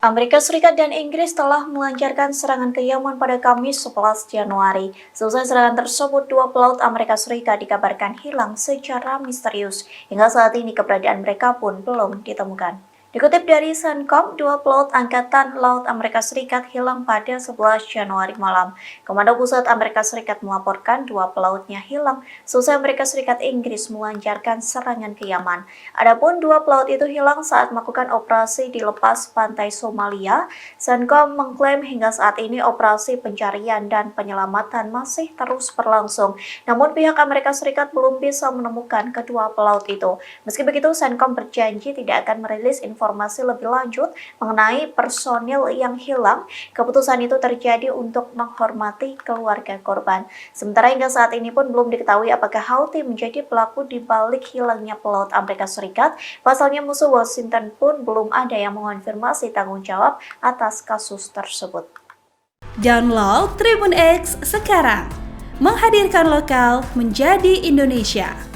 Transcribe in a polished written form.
Amerika Serikat dan Inggris telah melancarkan serangan ke Yaman pada Kamis 11 Januari. Selesai serangan tersebut, dua pelaut Amerika Serikat dikabarkan hilang secara misterius. Hingga saat ini keberadaan mereka pun belum ditemukan. Dikutip dari CENTCOM, dua pelaut Angkatan Laut Amerika Serikat hilang pada 11 Januari malam. Komando Pusat Amerika Serikat melaporkan dua pelautnya hilang seusai Amerika Serikat Inggris melancarkan serangan ke Yaman. Adapun dua pelaut itu hilang saat melakukan operasi di lepas pantai Somalia. CENTCOM mengklaim hingga saat ini operasi pencarian dan penyelamatan masih terus berlangsung. Namun pihak Amerika Serikat belum bisa menemukan kedua pelaut itu. Meski begitu, CENTCOM berjanji tidak akan merilis informasi lebih lanjut mengenai personil yang hilang. Keputusan itu terjadi untuk menghormati keluarga korban. Sementara hingga saat ini pun belum diketahui apakah Houthi menjadi pelaku di balik hilangnya pelaut Amerika Serikat. Pasalnya musuh Washington pun belum ada yang mengonfirmasi tanggung jawab atas kasus tersebut. Download Tribun X sekarang, menghadirkan lokal menjadi Indonesia.